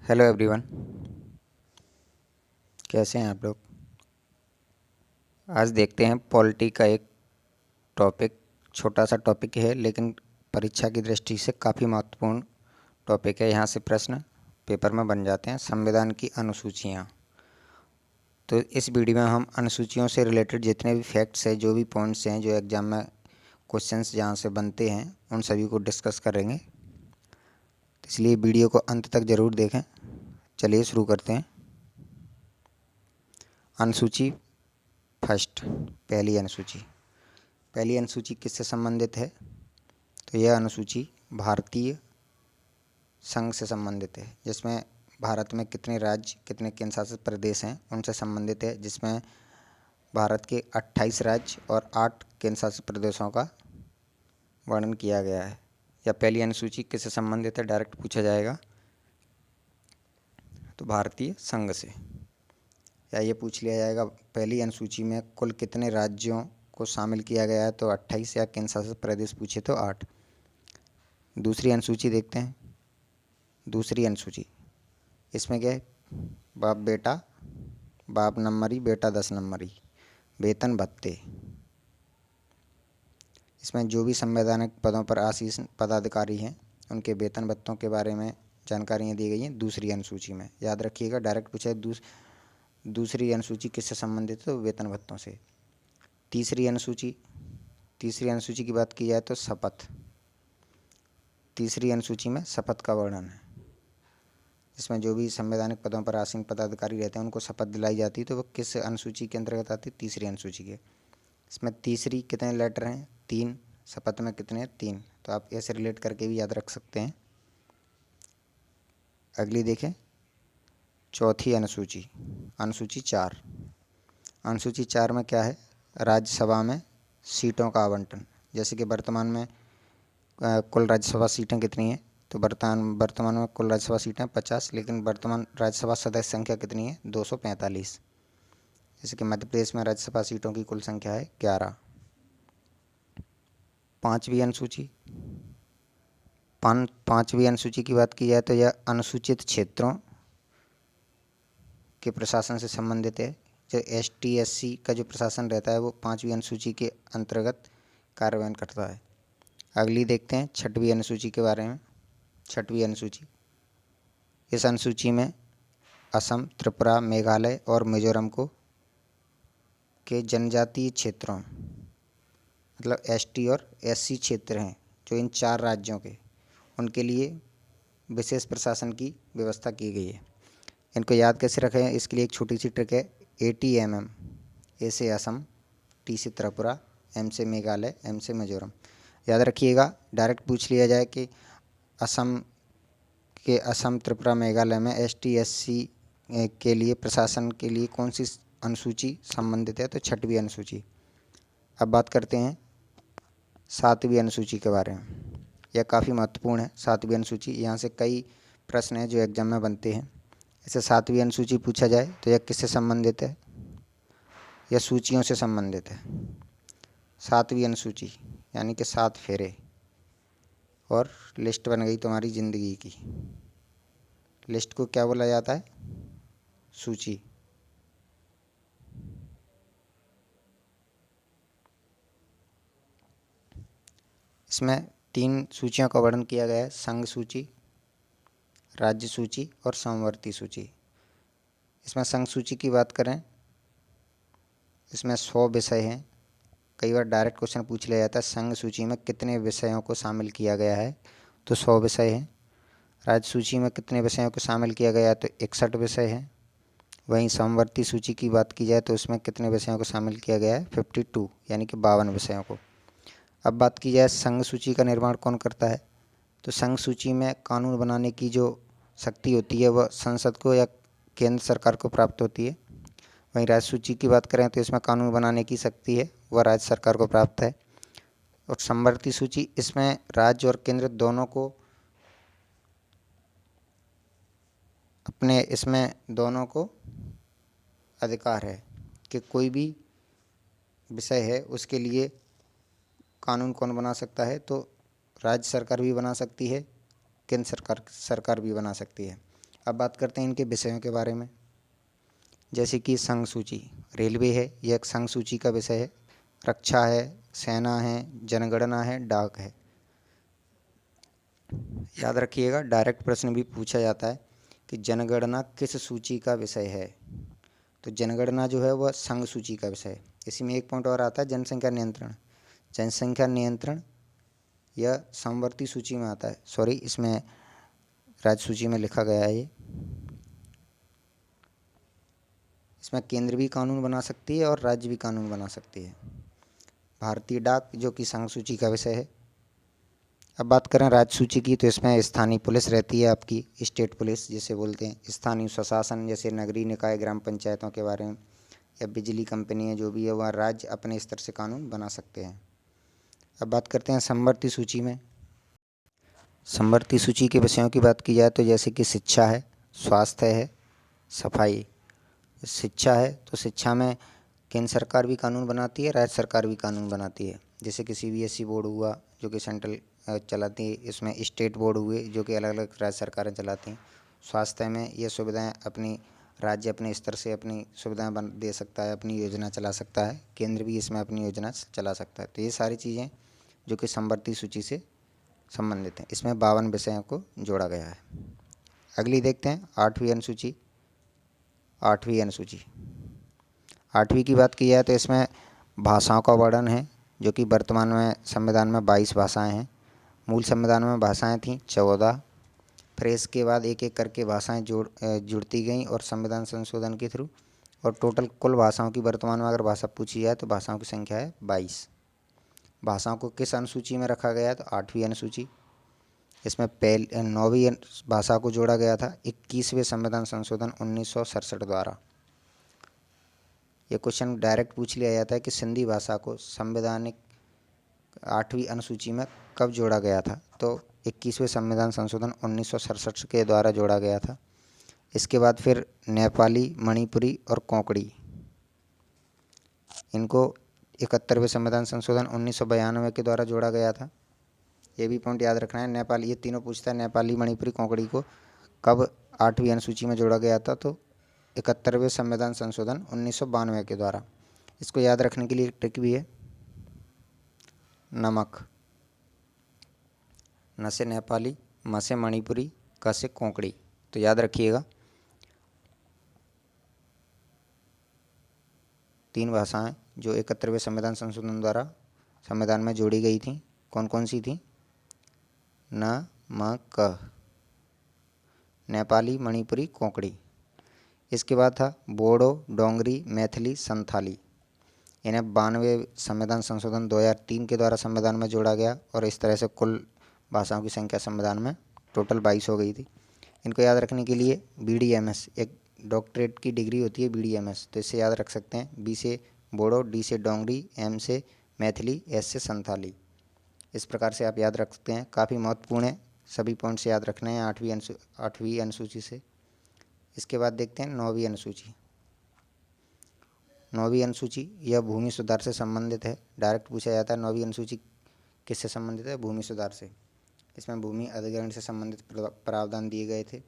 Hello everyone, कैसे हैं आप लोग। आज देखते हैं पॉलिटी का एक टॉपिक। छोटा सा टॉपिक है लेकिन परीक्षा की दृष्टि से काफ़ी महत्वपूर्ण टॉपिक है। यहाँ से प्रश्न पेपर में बन जाते हैं। संविधान की अनुसूचियाँ। तो इस वीडियो में हम अनुसूचियों से रिलेटेड जितने भी फैक्ट्स हैं, जो भी पॉइंट्स हैं, जो एग्ज़ाम में क्वेश्चंस जहाँ से बनते हैं, उन सभी को डिस्कस करेंगे। तो इसलिए वीडियो को अंत तक ज़रूर देखें। चलिए शुरू करते हैं। अनुसूची फर्स्ट, पहली अनुसूची किससे संबंधित है? तो यह अनुसूची भारतीय संघ से संबंधित है, जिसमें भारत में कितने राज्य, कितने केंद्र शासित प्रदेश हैं, उनसे संबंधित है। जिसमें भारत के 28 राज्य और 8 केंद्र शासित प्रदेशों का वर्णन किया गया है। यह पहली अनुसूची किससे संबंधित है, डायरेक्ट पूछा जाएगा तो भारतीय संघ से। या ये पूछ लिया जाएगा पहली अनुसूची में कुल कितने राज्यों को शामिल किया गया है, तो 28, या केंद्र शासित प्रदेश पूछे तो 8। दूसरी अनुसूची देखते हैं। दूसरी अनुसूची इसमें क्या है? बाप बेटा, बाप नंबरी, बेटा 10 नंबरी, वेतन भत्ते। इसमें जो भी संवैधानिक पदों पर आसीन पदाधिकारी हैं, उनके वेतन भत्तों के बारे में जानकारियाँ दी गई हैं दूसरी अनुसूची में। याद रखिएगा, डायरेक्ट पूछा है दूसरी अनुसूची किससे संबंधित है, तो वेतन भत्तों से। तीसरी अनुसूची की बात की जाए तो शपथ। तीसरी अनुसूची में शपथ का वर्णन है। इसमें जो भी संवैधानिक पदों पर आसीन पदाधिकारी रहते हैं, उनको शपथ दिलाई जाती है, तो वो किस अनुसूची के अंतर्गत आती है? तीसरी अनुसूची के। इसमें तीसरी कितने लेटर हैं? 3। शपथ में कितने हैं? 3। तो आप ऐसे रिलेट करके भी याद रख सकते हैं। अगली देखें, चौथी अनुसूची, अनुसूची 4। अनुसूची 4 में क्या है? राज्यसभा में सीटों का आवंटन। जैसे कि वर्तमान में कुल राज्यसभा सीटें कितनी हैं? तो वर्तमान में कुल राज्यसभा सीटें 50, लेकिन वर्तमान राज्यसभा सदस्य संख्या कितनी है? 245। जैसे कि मध्य प्रदेश में राज्यसभा सीटों की कुल संख्या है 11। पांचवी अनुसूची की बात की जाए तो यह अनुसूचित क्षेत्रों के प्रशासन से संबंधित है। जो ST SC का जो प्रशासन रहता है, वो 5वीं अनुसूची के अंतर्गत कार्यान्वयन करता है। अगली देखते हैं छठवीं अनुसूची के बारे में। छठवीं अनुसूची, इस अनुसूची में असम, त्रिपुरा, मेघालय और मिजोरम को के जनजातीय क्षेत्रों, मतलब ST और SC क्षेत्र हैं, जो इन 4 राज्यों के, उनके लिए विशेष प्रशासन की व्यवस्था की गई है। इनको याद कैसे रखें, इसके लिए एक छोटी सी ट्रिक है। ATMM, ए से असम, T से त्रिपुरा, M से मेघालय, M से मिजोरम। याद रखिएगा, डायरेक्ट पूछ लिया जाए कि असम, त्रिपुरा, मेघालय में ST SC के लिए प्रशासन के लिए कौन सी अनुसूची संबंधित है, तो छठवीं अनुसूची। अब बात करते हैं 7वीं अनुसूची के बारे में। यह काफ़ी महत्वपूर्ण है 7वीं अनुसूची। यहाँ से कई प्रश्न हैं जो एग्जाम में बनते हैं। इसे 7वीं अनुसूची पूछा जाए तो यह किससे संबंधित है? यह सूचियों से संबंधित है। 7वीं अनुसूची यानी कि 7 फेरे, और लिस्ट बन गई तुम्हारी ज़िंदगी की। लिस्ट को क्या बोला जाता है? सूची। इसमें 3 सूचियों का वर्णन किया गया है: संघ सूची, राज्य सूची और समवर्ती सूची। इसमें संघ सूची की बात करें, इसमें 100 विषय हैं। कई बार डायरेक्ट क्वेश्चन पूछ लिया जाता है संघ सूची में कितने विषयों को शामिल किया गया है, तो 100 विषय हैं। राज्य सूची में कितने विषयों को शामिल किया गया है, तो 61 विषय हैं। वहीं समवर्ती सूची की बात की जाए तो उसमें कितने विषयों को शामिल किया गया है? 52, यानी कि 52 विषयों को। अब बात की जाए संघ सूची का निर्माण कौन करता है, तो संघ सूची में कानून बनाने की जो शक्ति होती है वह संसद को या केंद्र सरकार को प्राप्त होती है। वहीं राज्य सूची की बात करें तो इसमें कानून बनाने की शक्ति है वह राज्य सरकार को प्राप्त है। और समवर्ती सूची, इसमें राज्य और केंद्र दोनों को अधिकार है कि कोई भी विषय है उसके लिए कानून कौन बना सकता है, तो राज्य सरकार भी बना सकती है, केंद्र सरकार भी बना सकती है। अब बात करते हैं इनके विषयों के बारे में। जैसे कि संघ सूची, रेलवे है, यह एक संघ सूची का विषय है। रक्षा है, सेना है, जनगणना है, डाक है। याद रखिएगा, डायरेक्ट प्रश्न भी पूछा जाता है कि जनगणना किस सूची का विषय है। तो जनगणना जो है वह संघ सूची का विषय है। इसी में एक पॉइंट और आता है, जनसंख्या नियंत्रण। जनसंख्या नियंत्रण यह समवर्ती सूची में आता है, सॉरी इसमें राज्य सूची में लिखा गया है ये। इसमें केंद्र भी कानून बना सकती है और राज्य भी कानून बना सकती है। भारतीय डाक जो कि संघ सूची का विषय है। अब बात करें राज्य सूची की, तो इसमें स्थानीय पुलिस रहती है आपकी, स्टेट पुलिस जिसे बोलते हैं। स्थानीय स्वशासन जैसे नगरीय निकाय, ग्राम पंचायतों के बारे में, या बिजली कंपनी है जो भी है, वह राज्य अपने स्तर से कानून बना सकते हैं। अब बात करते हैं समवर्ती सूची में। समवर्ती सूची के विषयों की बात की जाए तो जैसे कि शिक्षा है, स्वास्थ्य है, सफाई। शिक्षा है तो शिक्षा में केंद्र सरकार भी कानून बनाती है, राज्य सरकार भी कानून बनाती है। जैसे कि CBSE बोर्ड हुआ जो कि सेंट्रल चलाती है, इसमें स्टेट बोर्ड हुए जो कि अलग अलग राज्य सरकारें चलाती हैं। स्वास्थ्य में ये सुविधाएं अपनी राज्य अपने स्तर से अपनी सुविधाएं दे सकता है, अपनी योजना चला सकता है। केंद्र भी इसमें अपनी योजना चला सकता है। तो ये सारी चीज़ें जो कि समवर्ती सूची से संबंधित हैं। इसमें 52 विषयों को जोड़ा गया है। अगली देखते हैं 8वीं अनुसूची। 8वीं अनुसूची, 8वीं की बात की जाए तो इसमें भाषाओं का वर्णन है, जो कि वर्तमान में संविधान में 22 भाषाएं हैं। मूल संविधान में भाषाएं थीं 14, फिर इसके बाद एक एक करके भाषाएं जुड़ती गईं और संविधान संशोधन के थ्रू, और टोटल कुल भाषाओं की वर्तमान में अगर भाषा पूछी जाए तो भाषाओं की संख्या है 22। भाषाओं को किस अनुसूची में रखा गया है, तो 8वीं अनुसूची। इसमें 9वीं भाषा को जोड़ा गया था 21वें संविधान संशोधन 1967 द्वारा। ये क्वेश्चन डायरेक्ट पूछ लिया जाता है कि सिंधी भाषा को संवैधानिक 8वीं अनुसूची में कब जोड़ा गया था, तो 21वें संविधान संशोधन 1967 के द्वारा जोड़ा गया था। इसके बाद फिर नेपाली, मणिपुरी और कोंकणी, इनको 71वें संविधान संशोधन 1992 के द्वारा जोड़ा गया था। ये भी पॉइंट याद रखना है। नेपाली, ये तीनों पूछता है, नेपाली, मणिपुरी, कोंकणी को कब 8वीं अनुसूची में जोड़ा गया था, तो 71वें संविधान संशोधन 1992 के द्वारा। इसको याद रखने के लिए एक ट्रिक भी है, नमक। न से नेपाली, म से मणिपुरी, क से कोंकणी। तो याद रखिएगा, 3 भाषाएं जो 71वें संविधान संशोधन द्वारा संविधान में जोड़ी गई थी, कौन कौन सी थी? न, म, क, नेपाली, मणिपुरी, कोंकणी। इसके बाद था बोडो, डोंगरी, मैथिली, संथाली। इन्हें 92वें संविधान संशोधन 2003 के द्वारा संविधान में जोड़ा गया, और इस तरह से कुल भाषाओं की संख्या संविधान में टोटल 22 हो गई थी। इनको याद रखने के लिए BDMS, एक डॉक्टरेट की डिग्री होती है BDMS, तो इससे याद रख सकते हैं। B से बोडो, D से डोंगरी, M से मैथिली, S से संथाली। इस प्रकार से आप याद रख सकते हैं। काफ़ी महत्वपूर्ण है, सभी पॉइंट्स याद रखने हैं 8वीं अनुसूची से। इसके बाद देखते हैं 9वीं अनुसूची। 9वीं अनुसूची यह भूमि सुधार से संबंधित है। डायरेक्ट पूछा जाता है 9वीं अनुसूची किससे संबंधित है? भूमि सुधार से। इसमें भूमि अधिग्रहण से संबंधित प्रावधान दिए गए थे।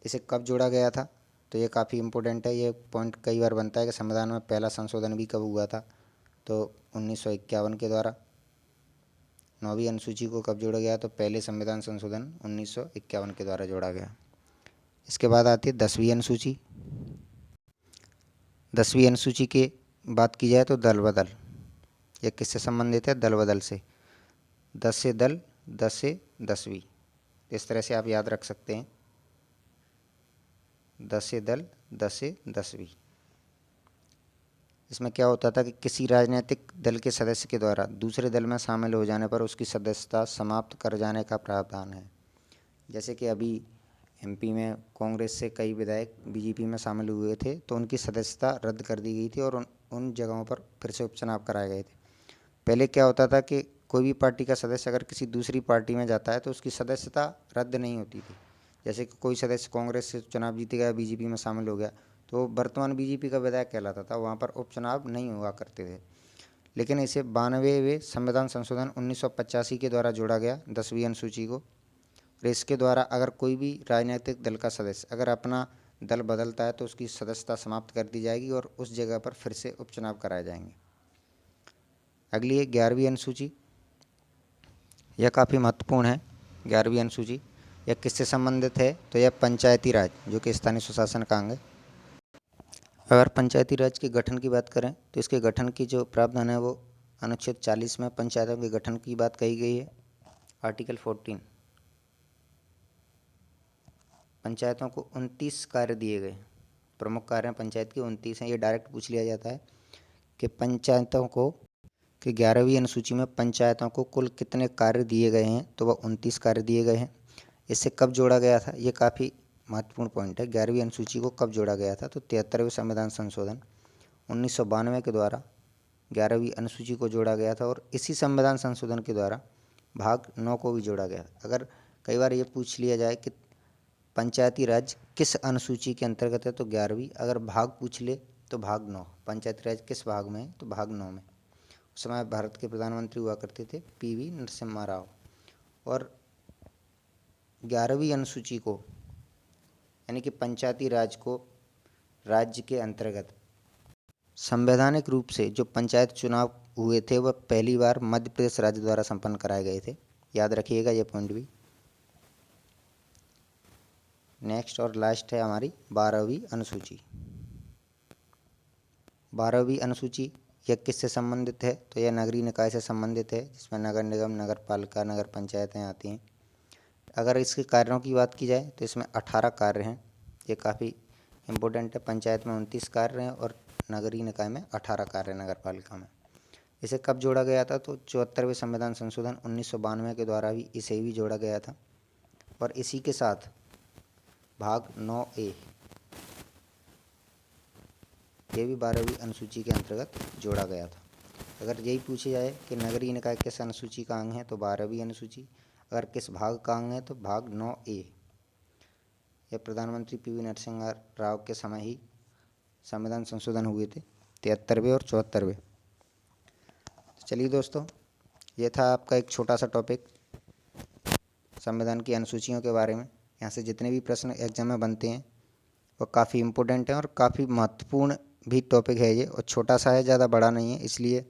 इसे कब जोड़ा गया था, तो ये काफ़ी इम्पोर्टेंट है। ये पॉइंट कई बार बनता है कि संविधान में पहला संशोधन भी कब हुआ था, तो 1951 के द्वारा। 9वीं अनुसूची को कब जोड़ा गया, तो पहले संविधान संशोधन 1951 के द्वारा जोड़ा गया। इसके बाद आती है 10वीं अनुसूची। 10वीं अनुसूची की बात की जाए तो दल बदल, यह किससे संबंधित है? दल बदल से। 10 से दल, 10 से 10वीं, इस तरह से आप याद रख सकते हैं। 10 से दल, 10 से 10वीं। इसमें क्या होता था कि किसी राजनीतिक दल के सदस्य के द्वारा दूसरे दल में शामिल हो जाने पर उसकी सदस्यता समाप्त कर जाने का प्रावधान है। जैसे कि अभी MP में कांग्रेस से कई विधायक BJP में शामिल हुए थे, तो उनकी सदस्यता रद्द कर दी गई थी और उन जगहों पर फिर से उपचुनाव कराए गए थे। पहले क्या होता था कि कोई भी पार्टी का सदस्य अगर किसी दूसरी पार्टी में जाता है तो उसकी सदस्यता रद्द नहीं होती थी। जैसे कि कोई सदस्य कांग्रेस से चुनाव जीत गया, BJP में शामिल हो गया, तो वर्तमान BJP का विधायक कहलाता था, वहाँ पर उपचुनाव नहीं हुआ करते थे। लेकिन इसे 92वें संविधान संशोधन 1985 के द्वारा जोड़ा गया 10वीं अनुसूची को, रेस के द्वारा अगर कोई भी राजनीतिक दल का सदस्य अगर अपना दल बदलता है तो उसकी सदस्यता समाप्त कर दी जाएगी और उस जगह पर फिर से उपचुनाव कराए जाएंगे। अगली है 11वीं अनुसूची। यह काफ़ी महत्वपूर्ण है। 11वीं अनुसूची यह किससे संबंधित है? तो यह पंचायती राज जो कि स्थानीय स्वशासन का अंग है। अगर पंचायती राज के गठन की बात करें तो इसके गठन की जो प्रावधान है वो अनुच्छेद 40 में पंचायतों के गठन की बात कही गई है। आर्टिकल 14। पंचायतों को 29 कार्य दिए गए। प्रमुख कार्य पंचायत के 29 हैं। ये डायरेक्ट पूछ लिया जाता है कि पंचायतों को कि 11वीं अनुसूची में पंचायतों को कुल कितने कार्य दिए गए हैं, तो वह 29 कार्य दिए गए हैं। इससे कब जोड़ा गया था? ये काफ़ी महत्वपूर्ण पॉइंट है। 11वीं अनुसूची को कब जोड़ा गया था? तो 73वें संविधान संशोधन 1992 के द्वारा 11वीं अनुसूची को जोड़ा गया था और इसी संविधान संशोधन के द्वारा भाग 9 को भी जोड़ा गया। अगर कई बार ये पूछ लिया जाए कि पंचायती राज किस अनुसूची के अंतर्गत है, तो 11वीं। अगर भाग पूछ ले तो भाग 9। पंचायती राज किस भाग में है? तो भाग 9 में। उस समय भारत के प्रधानमंत्री हुआ करते थे PV नरसिम्हा राव। और 11वीं अनुसूची को यानी कि पंचायती राज को राज्य के अंतर्गत संवैधानिक रूप से जो पंचायत चुनाव हुए थे वह पहली बार मध्य प्रदेश राज्य द्वारा संपन्न कराए गए थे। याद रखिएगा ये पॉइंट भी। नेक्स्ट और लास्ट है हमारी 12वीं अनुसूची। 12वीं अनुसूची यह किससे संबंधित है? तो यह नगरीय निकाय से संबंधित है, जिसमें नगर निगम, नगर पालिका, नगर पंचायतें आती हैं। अगर इसके कार्यों की बात की जाए तो इसमें 18 कार्य हैं। ये काफ़ी इम्पोर्टेंट है। पंचायत में 29 कार्य हैं और नगरीय निकाय में 18 कार्य नगर पालिका में। इसे कब जोड़ा गया था? तो 74वें संविधान संशोधन 1992 के द्वारा भी इसे भी जोड़ा गया था। और इसी के साथ भाग 9A ये भी 12वीं अनुसूची के अंतर्गत जोड़ा गया था। अगर यही पूछे जाए कि नगरीय निकाय किस अनुसूची का अंग है, तो 12वीं अनुसूची। अगर किस भाग का अंग है, तो भाग 9A। यह प्रधानमंत्री PV नरसिम्हा राव के समय ही संविधान संशोधन हुए थे, 73वें और 74वें। चलिए दोस्तों, ये था आपका एक छोटा सा टॉपिक संविधान की अनुसूचियों के बारे में। यहाँ से जितने भी प्रश्न एग्जाम में बनते हैं वो काफ़ी इम्पोर्टेंट हैं और काफ़ी महत्वपूर्ण भी टॉपिक है ये, और छोटा सा है, ज़्यादा बड़ा नहीं है, इसलिए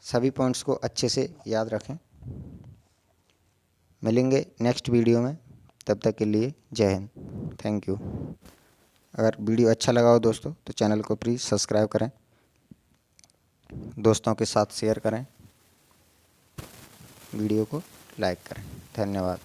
सभी पॉइंट्स को अच्छे से याद रखें। मिलेंगे नेक्स्ट वीडियो में, तब तक के लिए जय हिंद, थैंक यू। अगर वीडियो अच्छा लगा हो दोस्तों तो चैनल को प्लीज़ सब्सक्राइब करें, दोस्तों के साथ शेयर करें, वीडियो को लाइक करें। धन्यवाद।